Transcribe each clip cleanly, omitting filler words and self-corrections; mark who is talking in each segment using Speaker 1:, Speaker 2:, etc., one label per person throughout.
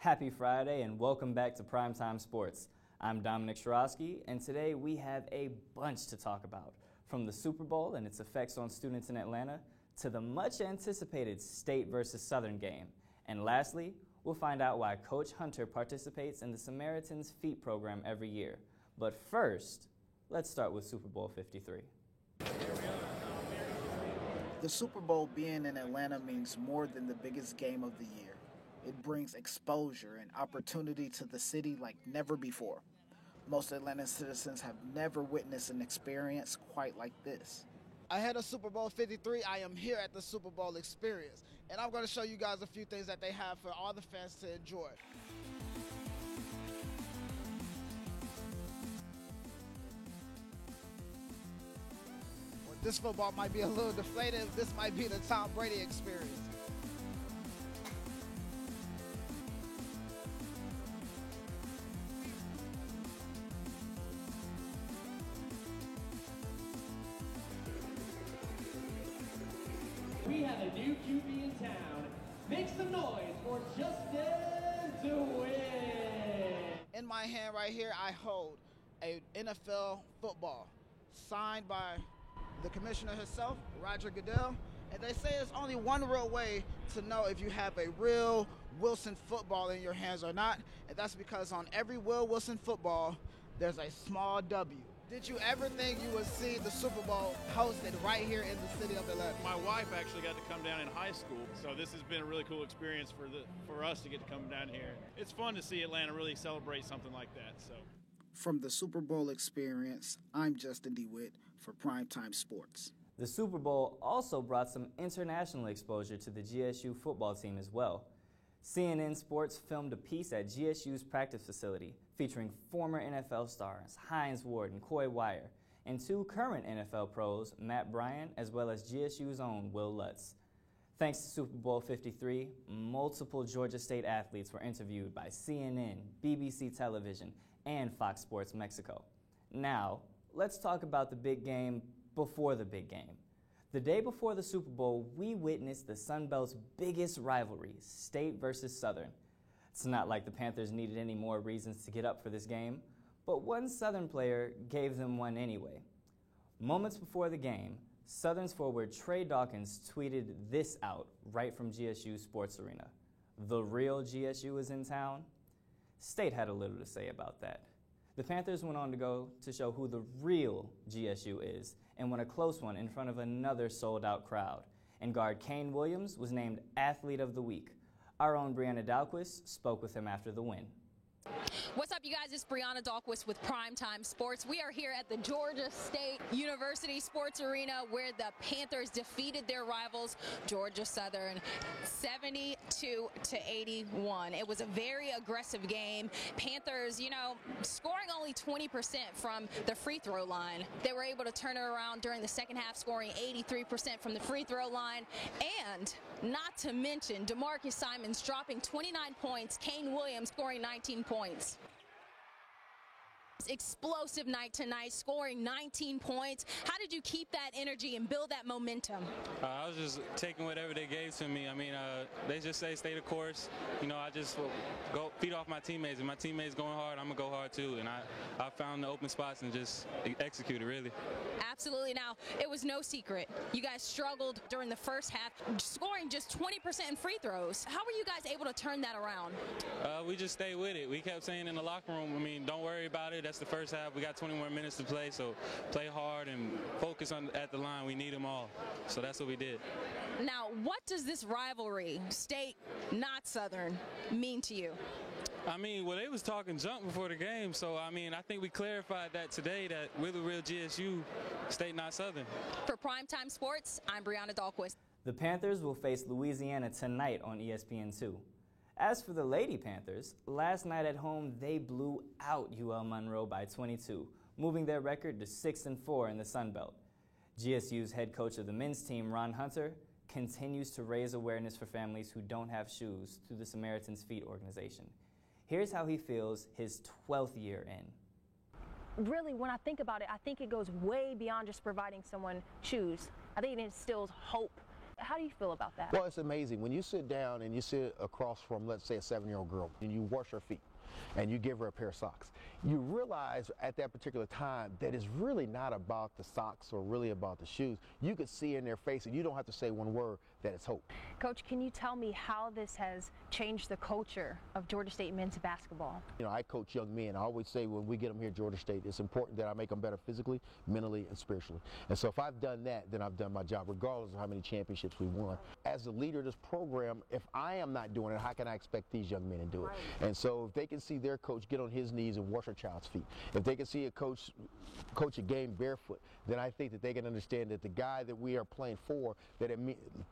Speaker 1: Happy Friday and welcome back to Primetime Sports. I'm Dominic Shirosky, and today we have a bunch to talk about, from the Super Bowl and its effects on students in Atlanta to the much anticipated State versus Southern game. And lastly, we'll find out why Coach Hunter participates in the Samaritan's Feet program every year. But first, let's start with Super Bowl 53.
Speaker 2: The Super Bowl being in Atlanta means more than the biggest game of the year. It brings exposure and opportunity to the city like never before. Most Atlanta citizens have never witnessed an experience quite like this.
Speaker 3: Ahead of Super Bowl 53, I am here at the Super Bowl experience, and I'm going to show you guys a few things that they have for all the fans to enjoy. Well, this football might be a little deflated. This might be the Tom Brady experience.
Speaker 4: We have a new QB in town. Make some noise for Justin DeWitt.
Speaker 3: In my hand right here, I hold a NFL football signed by the commissioner himself, Roger Goodell. And they say there's only one real way to know if you have a real Wilson football in your hands or not. And that's because on every Will Wilson football, there's a small W. Did you ever think you would see the Super Bowl hosted right here in the city of Atlanta?
Speaker 5: My wife actually got to come down in high school, so this has been a really cool experience for us to get to come down here. It's fun to see Atlanta really celebrate something like that. So,
Speaker 2: from the Super Bowl experience, I'm Justin DeWitt for Primetime Sports.
Speaker 1: The Super Bowl also brought some international exposure to the GSU football team as well. CNN Sports filmed a piece at GSU's practice facility featuring former NFL stars Hines Ward and Coy Wire, and two current NFL pros, Matt Bryant, as well as GSU's own Will Lutz. Thanks to Super Bowl 53, multiple Georgia State athletes were interviewed by CNN, BBC Television, and Fox Sports Mexico. Now, let's talk about the big game before the big game. The day before the Super Bowl, we witnessed the Sun Belt's biggest rivalry, State versus Southern. It's not like the Panthers needed any more reasons to get up for this game, but one Southern player gave them one anyway. Moments before the game, Southern's forward Trey Dawkins tweeted this out right from GSU Sports Arena. "The real GSU is in town." State had a little to say about that. The Panthers went on to go to show who the real GSU is and won a close one in front of another sold-out crowd. And guard Kane Williams was named Athlete of the Week. Our own Brianna Dahlquist spoke with him after the win.
Speaker 6: What's up, you guys? It's Brianna Dahlquist with Primetime Sports. We are here at the Georgia State University Sports Arena where the Panthers defeated their rivals, Georgia Southern, 72-81. It was a very aggressive game. Panthers, scoring only 20% from the free throw line. They were able to turn it around during the second half, scoring 83% from the free throw line. And not to mention, DeMarcus Simons dropping 29 points, Kane Williams scoring 19 points. Explosive night tonight, scoring 19 points. How did you keep that energy and build that momentum?
Speaker 7: I was just taking whatever they gave to me. They just say stay the course. I just go feed off my teammates. If my teammates going hard, I'm going to go hard too. And I found the open spots and just executed, really.
Speaker 6: Absolutely. Now, it was no secret. You guys struggled during the first half, scoring just 20% in free throws. How were you guys able to turn that around?
Speaker 7: We just stayed with it. We kept saying in the locker room, don't worry about it. That's the first half. We got 20 more minutes to play, so play hard and focus at the line. We need them all. So that's what we did.
Speaker 6: Now, what does this rivalry, State, not Southern, mean to you?
Speaker 7: They was talking junk before the game, so, I think we clarified that today, that we're the real GSU, State, not Southern.
Speaker 6: For Primetime Sports, I'm Brianna Dahlquist.
Speaker 1: The Panthers will face Louisiana tonight on ESPN2. As for the Lady Panthers, last night at home, they blew out UL Monroe by 22, moving their record to 6-4 in the Sun Belt. GSU's head coach of the men's team, Ron Hunter, continues to raise awareness for families who don't have shoes through the Samaritan's Feet organization. Here's how he feels his 12th year in.
Speaker 8: Really, when I think about it, I think it goes way beyond just providing someone shoes. I think it instills hope How do you feel about that?
Speaker 9: Well, it's amazing. When you sit down and you sit across from, let's say, a 7-year-old girl, and you wash her feet, and you give her a pair of socks, you realize at that particular time that it's really not about the socks or really about the shoes. You could see in their face, and you don't have to say one word, that it's hope.
Speaker 8: Coach, can you tell me how this has changed the culture of Georgia State men's basketball?
Speaker 9: You know, I coach young men. I always say when we get them here at Georgia State, it's important that I make them better physically, mentally, and spiritually. And so if I've done that, then I've done my job, regardless of how many championships we won. As the leader of this program, if I am not doing it, how can I expect these young men to do it? Right. And so if they can see their coach get on his knees and wash a child's feet, if they can see a coach a game barefoot, then I think that they can understand that the guy that we are playing for, that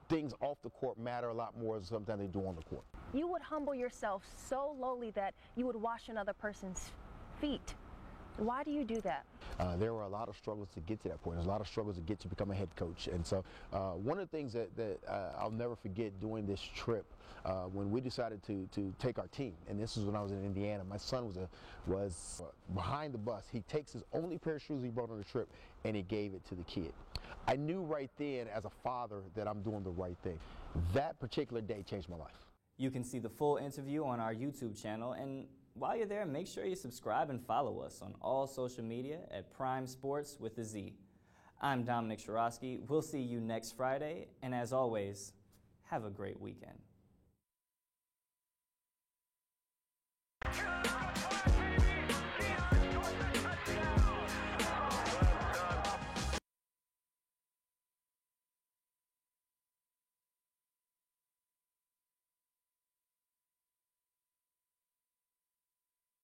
Speaker 9: things off the court matter a lot more than sometimes they do on the court.
Speaker 8: You would humble yourself so lowly that you would wash another person's feet. Why do you do that?
Speaker 9: There were a lot of struggles to get to that point. There's a lot of struggles to get to become a head coach. And so one of the things that I'll never forget doing this trip, when we decided to take our team, and this is when I was in Indiana, my son was behind the bus. He takes his only pair of shoes he brought on the trip, and he gave it to the kid. I knew right then as a father that I'm doing the right thing. That particular day changed my life.
Speaker 1: You can see the full interview on our YouTube channel, and while you're there, make sure you subscribe and follow us on all social media at Prime Sports with a Z. I'm Dominic Shirosky. We'll see you next Friday, and as always, have a great weekend.